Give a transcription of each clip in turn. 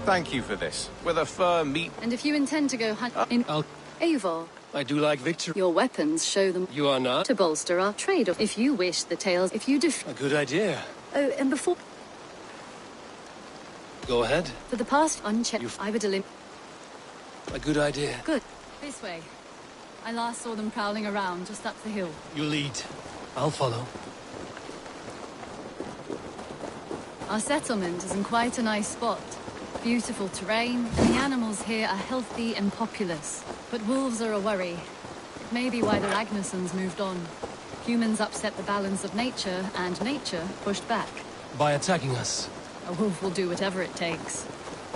Thank you for this. With a fur meat... And if you intend to go hunt in Eivor, I do like victory. your weapons show them You are not? to bolster our trade. If you wish the tales, if you A good idea. Oh, and before... Go ahead. For the past unchecked, I would A good idea. Good. This way. I last saw them prowling around just up the hill. You lead. I'll follow. Our settlement is in quite a nice spot. Beautiful terrain, and the animals here are healthy and populous. But wolves are a worry. It may be why the Ragnarsons moved on. Humans upset the balance of nature, and nature pushed back. By attacking us. A wolf will do whatever it takes.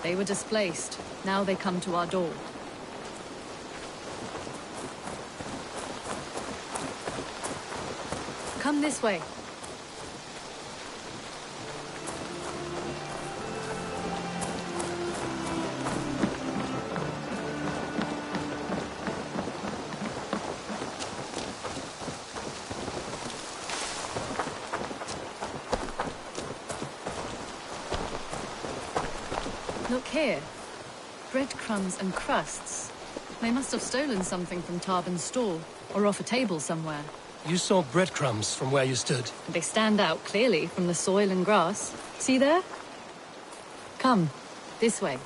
They were displaced. Now they come to our door. Come this way. Look here. Breadcrumbs and crusts. They must have stolen something from Tarben's store, or off a table somewhere. You saw breadcrumbs from where you stood. They stand out clearly from the soil and grass. See there? Come, this way.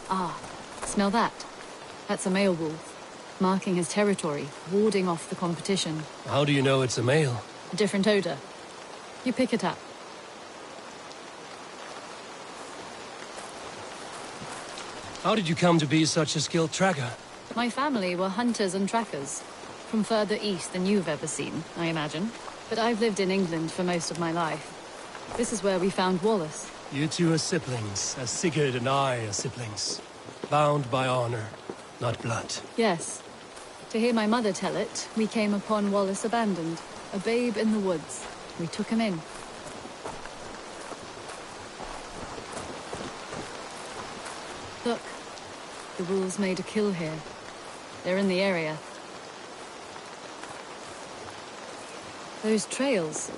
Ah, smell that? That's a male wolf, marking his territory, warding off the competition. How do you know it's a male? A different odor. You pick it up. How did you come to be such a skilled tracker? My family were hunters and trackers. From further east than you've ever seen, I imagine. But I've lived in England for most of my life. This is where we found Wallace. You two are siblings, as Sigurd and I are siblings. Bound by honor, not blood. Yes. To hear my mother tell it, we came upon Wallace abandoned, a babe in the woods. We took him in. Look, the wolves made a kill here. They're in the area. Those trails,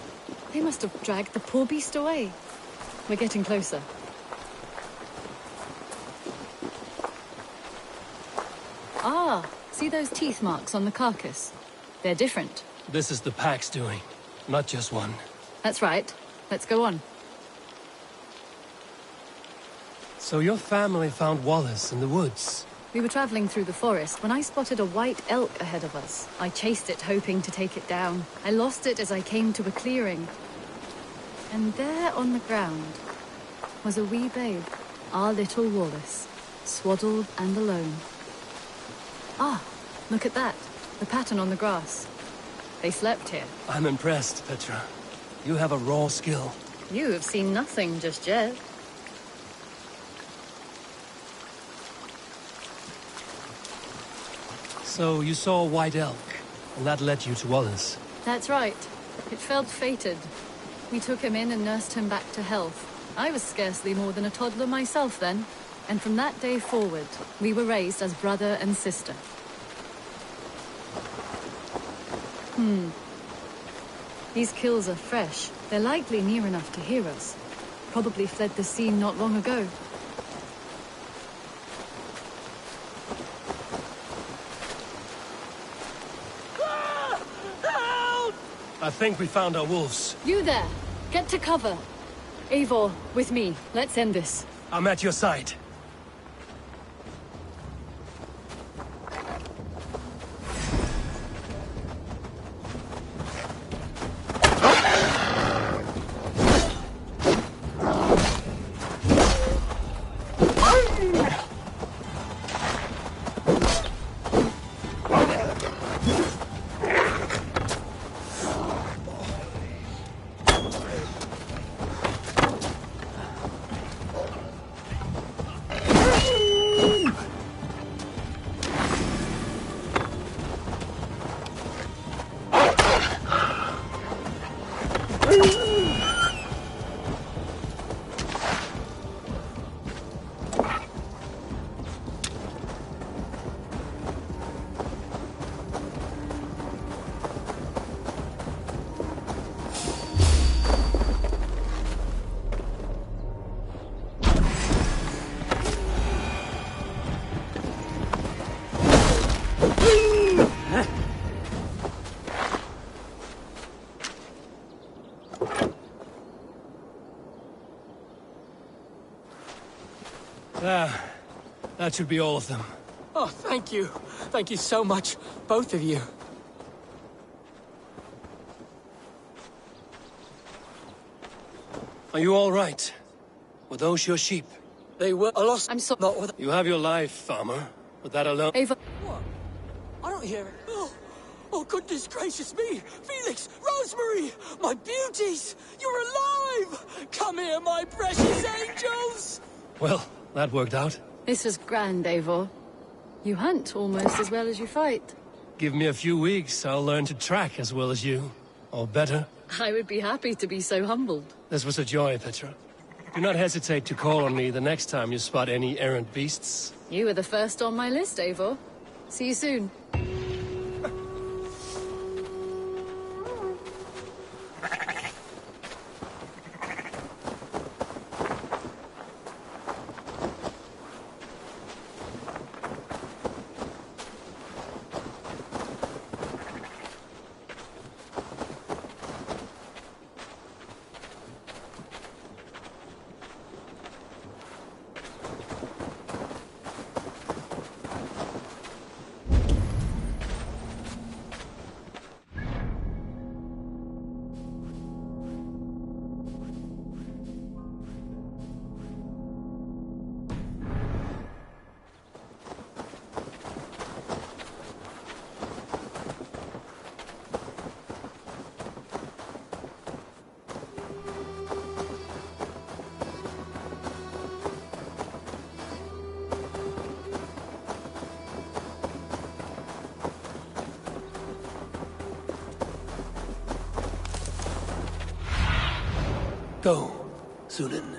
they must have dragged the poor beast away. We're getting closer. Ah, see those teeth marks on the carcass? They're different. This is the pack's doing, not just one. That's right. Let's go on. So your family found Wallace in the woods. We were traveling through the forest when I spotted a white elk ahead of us. I chased it, hoping to take it down. I lost it as I came to a clearing. And there on the ground was a wee babe, our little Wallace, swaddled and alone. Ah, look at that. The pattern on the grass. They slept here. I'm impressed, Petra. You have a raw skill. You have seen nothing just yet. So you saw a white elk, and that led you to Wallace. That's right. It felt fated. We took him in and nursed him back to health. I was scarcely more than a toddler myself then. And from that day forward, we were raised as brother and sister. These kills are fresh. They're likely near enough to hear us. Probably fled the scene not long ago. I think we found our wolves. You there! Get to cover! Eivor, with me. Let's end this. I'm at your side. That should be all of them. Oh, thank you. Thank you so much, both of you. Are you all right? Were those your sheep? They were a loss. I'm so... Not with... You have your life, farmer. But that alone... Ava... What? I don't hear it. Oh, goodness gracious me! Felix! Rosemary! My beauties! You're alive! Come here, my precious angels! Well, that worked out. This was grand, Eivor. You hunt almost as well as you fight. Give me a few weeks, I'll learn to track as well as you. Or better. I would be happy to be so humbled. This was a joy, Petra. Do not hesitate to call on me the next time you spot any errant beasts. You were the first on my list, Eivor. See you soon. Go, Sunan.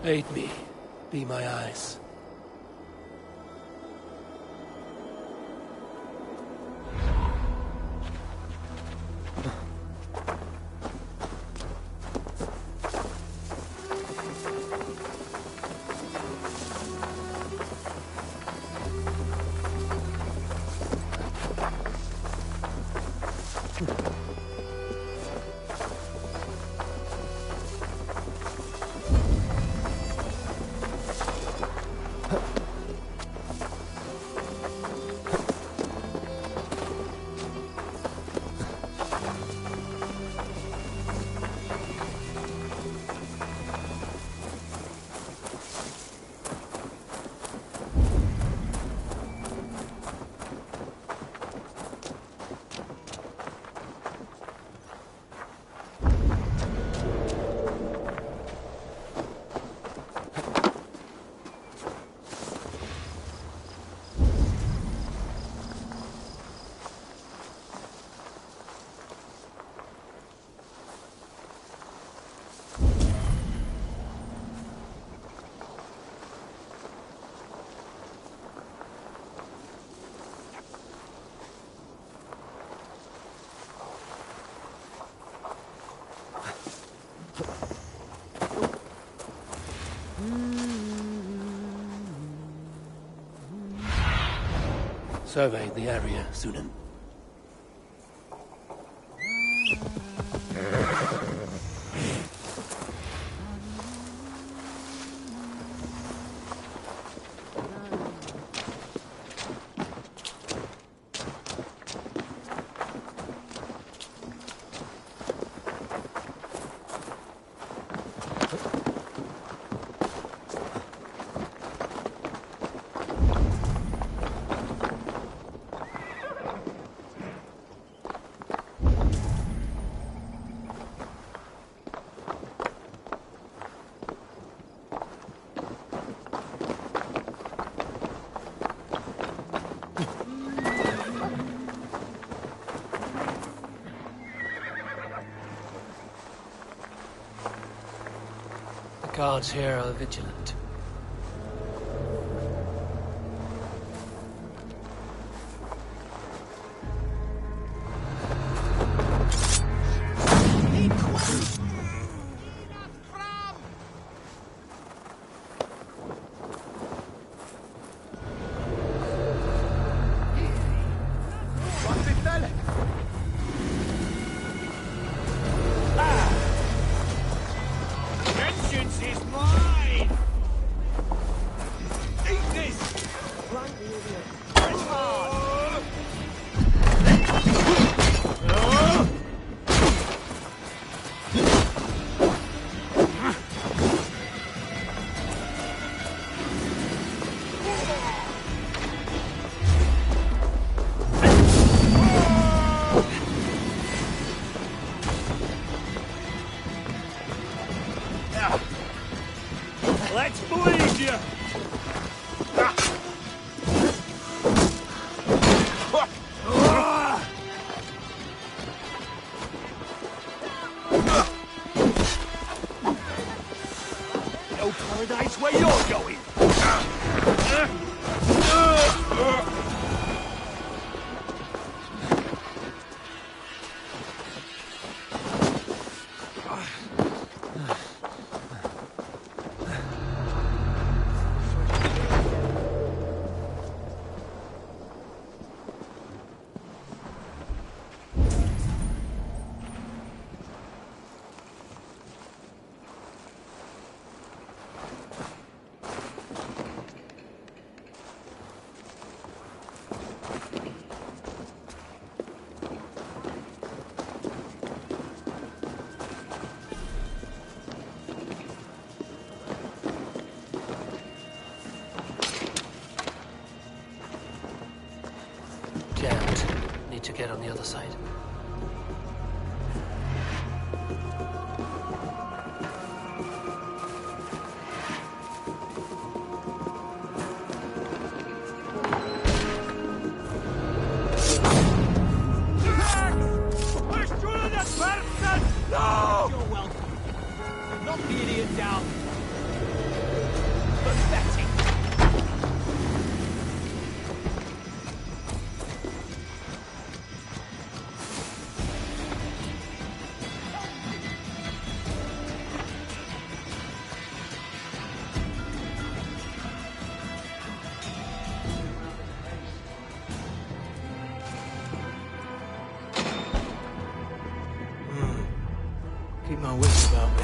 Aid me. Be my eyes. Survey the area, Sunan. Guards here are vigilant. Vengeance is mine! Eat this! Press hard! Let's bleed you! No paradise where you're going! Jammed. Need to get on the other side. No! You're welcome. Knock the idiot down. Pathetic. Keep my wits about me.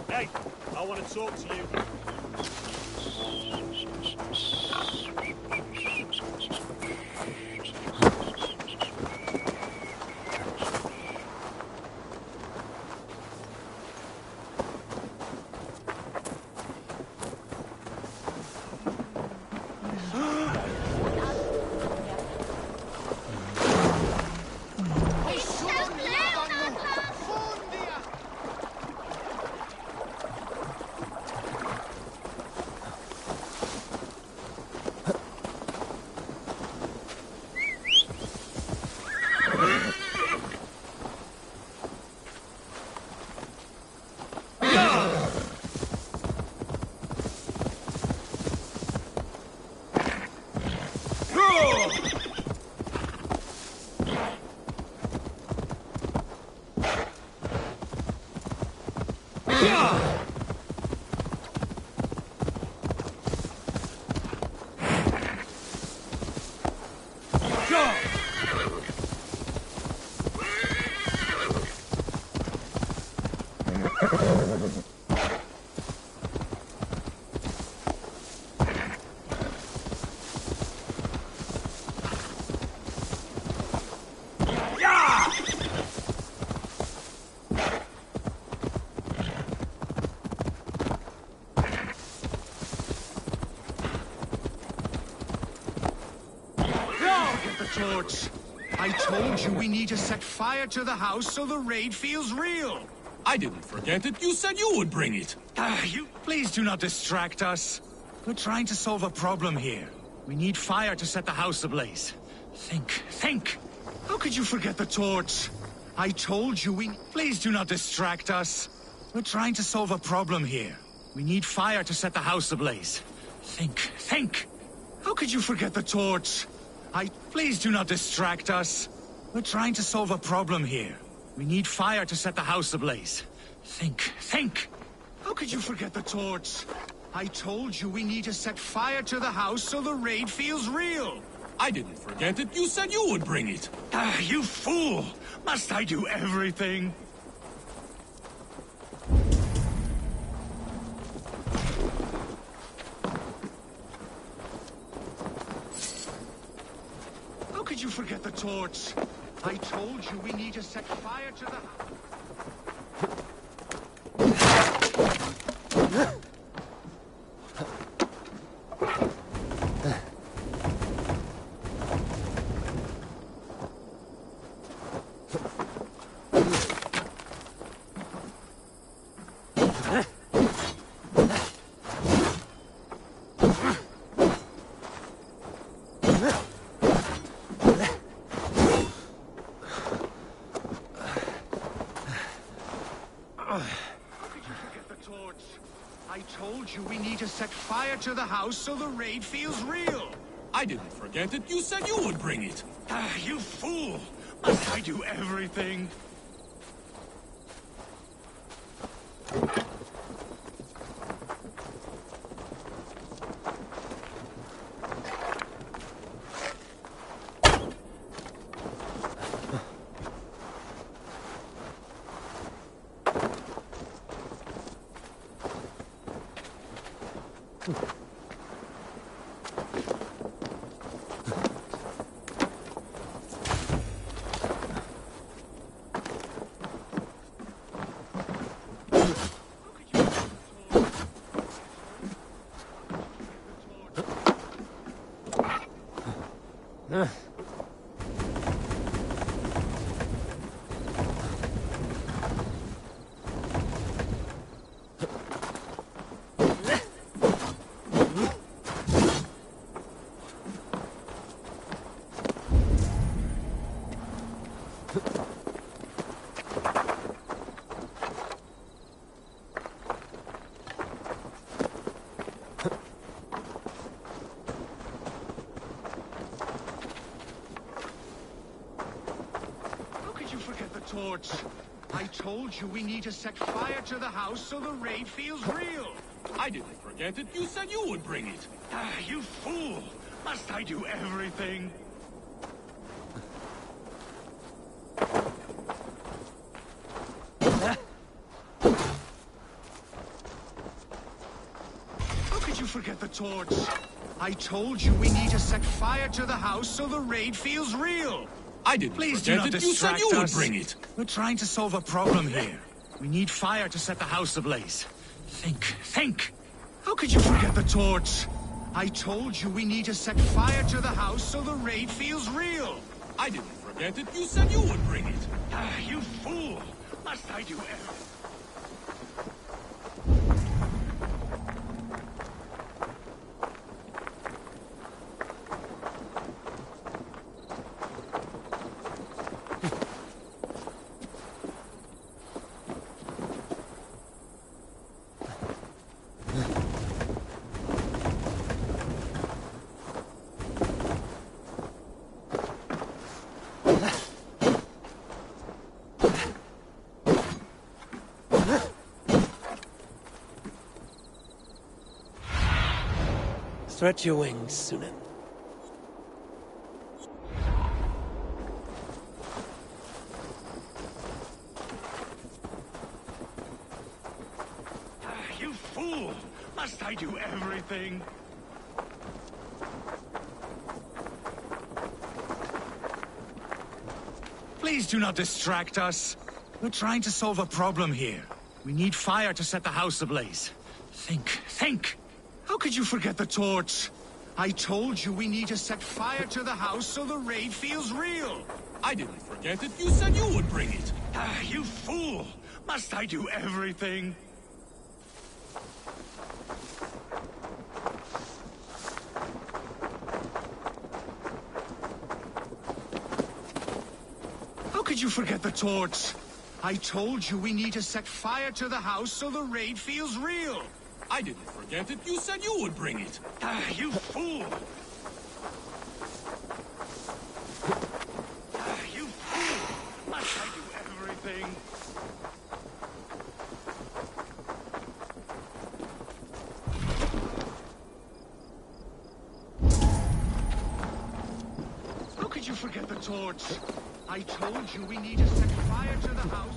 Hey, I want to talk to you. Torch. I told you we need to set fire to the house so the raid feels real. I didn't forget it. You said you would bring it. You please do not distract us. We're trying to solve a problem here. We need fire to set the house ablaze. Think. How could you forget the torch? I told you please do not distract us. We're trying to solve a problem here. We need fire to set the house ablaze. Think. How could you forget the torch? Please do not distract us. We're trying to solve a problem here. We need fire to set the house ablaze. Think. How could you forget the torch? I told you we need to set fire to the house so the raid feels real. I didn't forget it. You said you would bring it. You fool! Must I do everything? How could you forget the torch? I told you we need to set fire to the house. Set fire to the house so the raid feels real. I didn't forget it. You said you would bring it. You fool! Must I do everything? torch. I told you we need to set fire to the house so the raid feels real. I didn't forget it. You said you would bring it. Ah, you fool! Must I do everything? How could you forget the torch? I told you we need to set fire to the house so the raid feels real. I didn't Please do forget not it. You said distract you would us. bring it. We're trying to solve a problem here. We need fire to set the house ablaze. Think! How could you forget the torch? I told you we need to set fire to the house so the raid feels real. I didn't forget it. You said you would bring it. Ah, you fool! Must I do everything? Stretch your wings, Sunan. Ah, you fool! Must I do everything? Please do not distract us. We're trying to solve a problem here. We need fire to set the house ablaze. Think! How could you forget the torch? I told you we need to set fire to the house so the raid feels real. I didn't forget it. You said you would bring it. Ah, you fool! Must I do everything? How could you forget the torch? I told you we need to set fire to the house so the raid feels real. I didn't forget it. You said you would bring it. Ah, you fool! Ah, you fool! Must I do everything? How could you forget the torch? I told you we need to set fire to the house.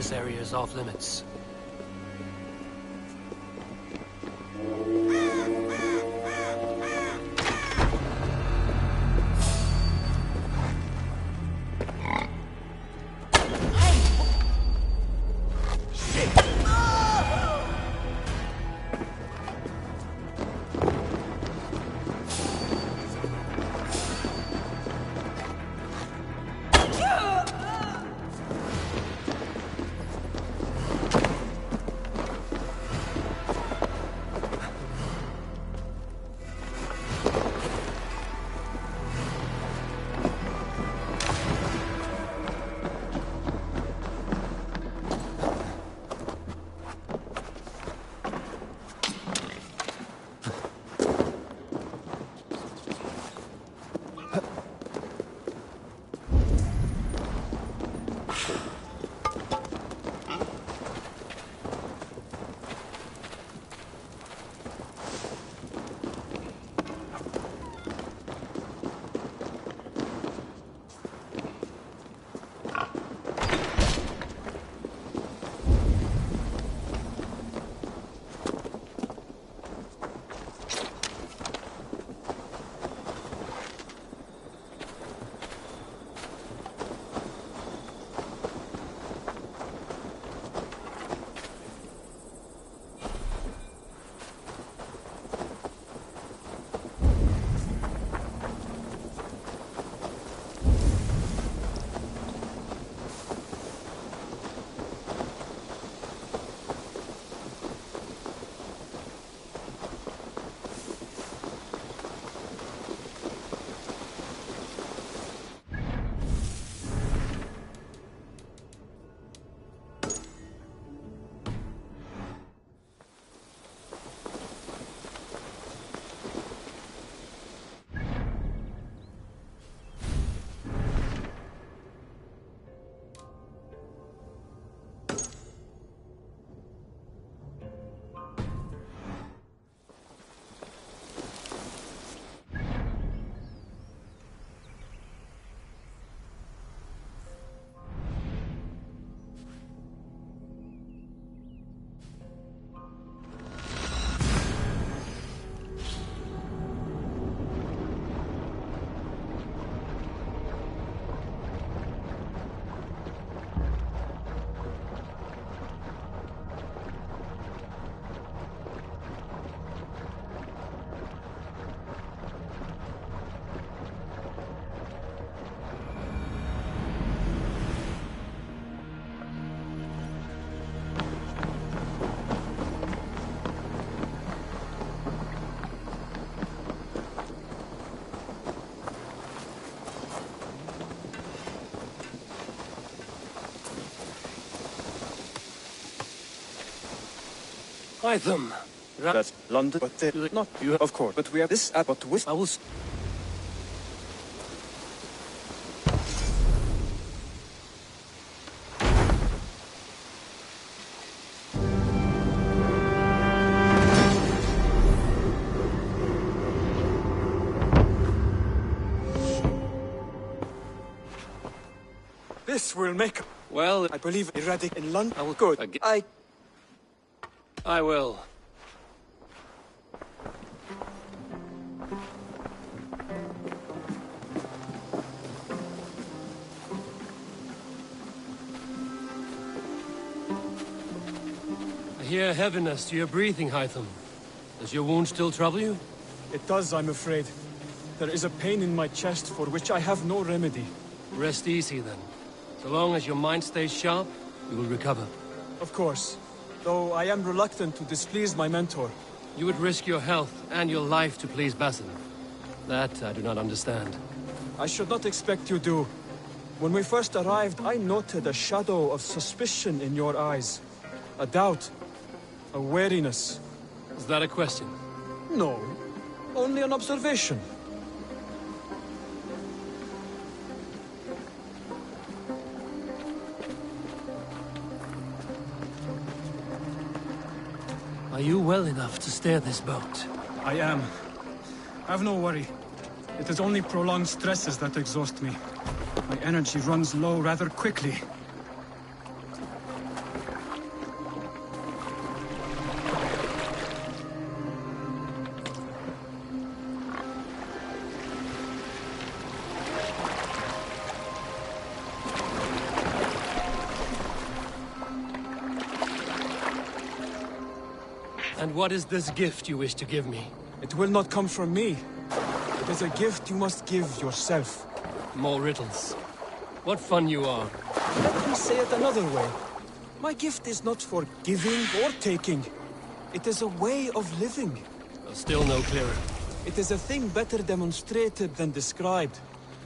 this area is off limits. Hytham. That's London, but they're not you, of course. But we have this abbot with. I will. This will make. Well, I believe erratic in London. I will. Good. I will. I hear heaviness to your breathing, Hytham. Does your wound still trouble you? It does, I'm afraid. There is a pain in my chest for which I have no remedy. Rest easy, then. So long as your mind stays sharp, you will recover. Of course. Though I am reluctant to displease my mentor. You would risk your health and your life to please Basin. That I do not understand. I should not expect you do. When we first arrived, I noted a shadow of suspicion in your eyes. A doubt. A wariness. Is that a question? No. Only an observation. Are you well enough to steer this boat? I am. Have no worry. It is only prolonged stresses that exhaust me. My energy runs low rather quickly. what is this gift you wish to give me? It will not come from me. It is a gift you must give yourself. More riddles. What fun you are. Let me say it another way. My gift is not for giving or taking. It is a way of living. Still no clearer. It is a thing better demonstrated than described.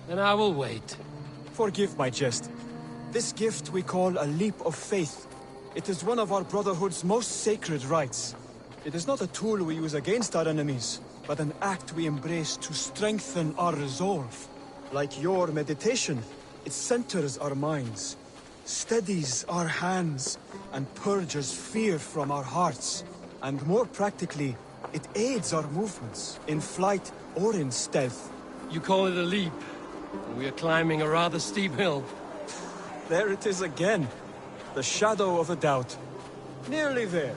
Then I will wait. Forgive my jest. This gift we call a leap of faith. It is one of our Brotherhood's most sacred rites. It is not a tool we use against our enemies, but an act we embrace to strengthen our resolve. Like your meditation, it centers our minds, steadies our hands, and purges fear from our hearts. And more practically, it aids our movements, in flight or in stealth. You call it a leap. We are climbing a rather steep hill. There it is again. The shadow of a doubt. Nearly there.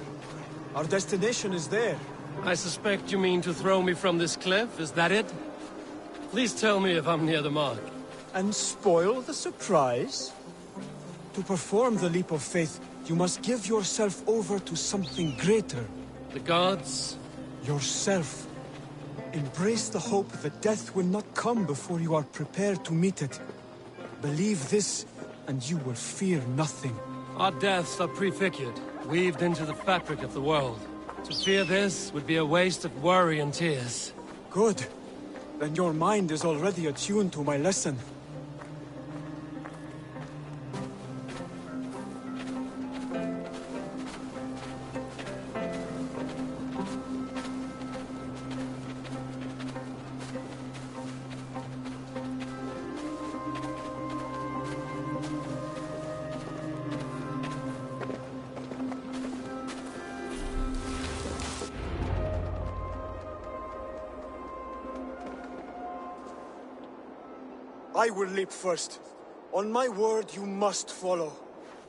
Our destination is there. I suspect you mean to throw me from this cliff, is that it? Please tell me if I'm near the mark. And spoil the surprise? To perform the leap of faith, you must give yourself over to something greater. The gods? Yourself. Embrace the hope that death will not come before you are prepared to meet it. Believe this, and you will fear nothing. Our deaths are prefigured, weaved into the fabric of the world. To fear this would be a waste of worry and tears. Good. Then your mind is already attuned to my lesson. I will leap first. On my word, you must follow.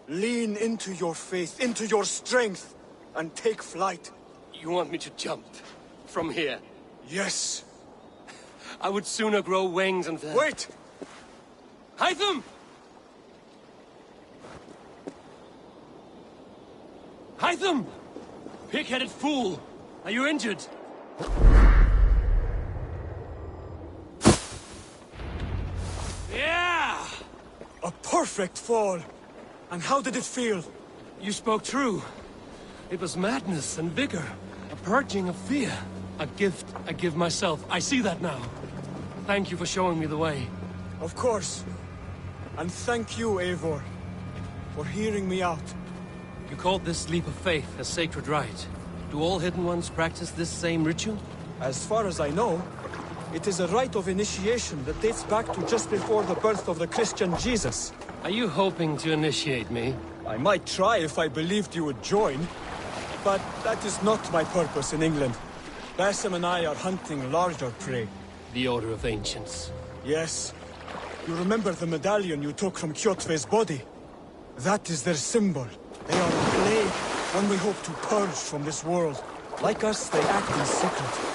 Lean into your faith, into your strength, and take flight. You want me to jump? From here? Yes. I would sooner grow wings and... Wait! Hytham! Hytham! Pig-headed fool! Are you injured? Yeah! A perfect fall! And how did it feel? You spoke true. It was madness and vigor. A purging of fear. A gift I give myself. I see that now. Thank you for showing me the way. Of course. And thank you, Eivor, for hearing me out. You called this leap of faith a sacred rite. Do all Hidden Ones practice this same ritual? As far as I know, it is a rite of initiation that dates back to just before the birth of the Christian Jesus. Are you hoping to initiate me? I might try if I believed you would join, but that is not my purpose in England. Basim and I are hunting larger prey. The Order of Ancients. Yes. You remember the medallion you took from Kjotve's body? That is their symbol. They are a plague, one we hope to purge from this world. Like us, they act in secret.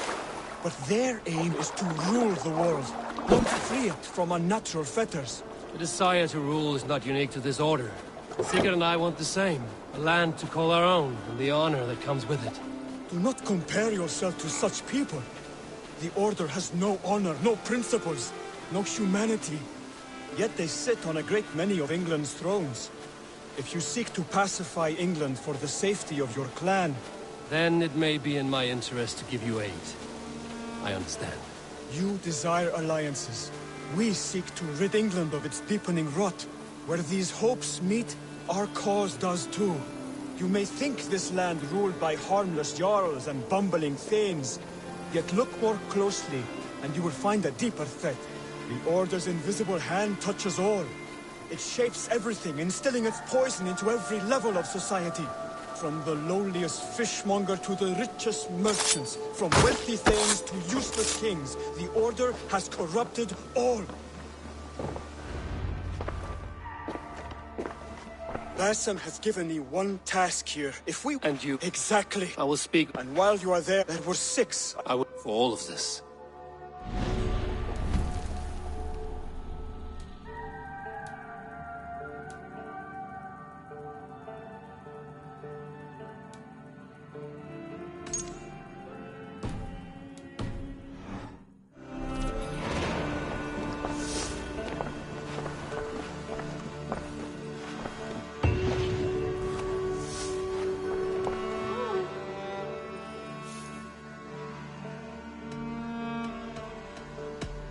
But their aim is to rule the world, not free it from unnatural fetters. The desire to rule is not unique to this order. Sigurd and I want the same. A land to call our own, and the honor that comes with it. Do not compare yourself to such people. The Order has no honor, no principles, no humanity. Yet they sit on a great many of England's thrones. If you seek to pacify England for the safety of your clan... Then it may be in my interest to give you aid. I understand. You desire alliances. We seek to rid England of its deepening rot. Where these hopes meet, our cause does too. You may think this land ruled by harmless jarls and bumbling thanes. Yet look more closely, and you will find a deeper threat. The Order's invisible hand touches all. It shapes everything, instilling its poison into every level of society. From the lowliest fishmonger to the richest merchants, from wealthy thanes to useless kings, the Order has corrupted all. Basim has given me one task here. If we... And you... Exactly. I will speak. And while you are there were 6. I will... For all of this.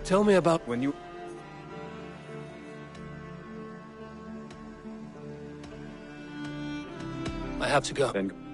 Tell me about when you... I have to go. Then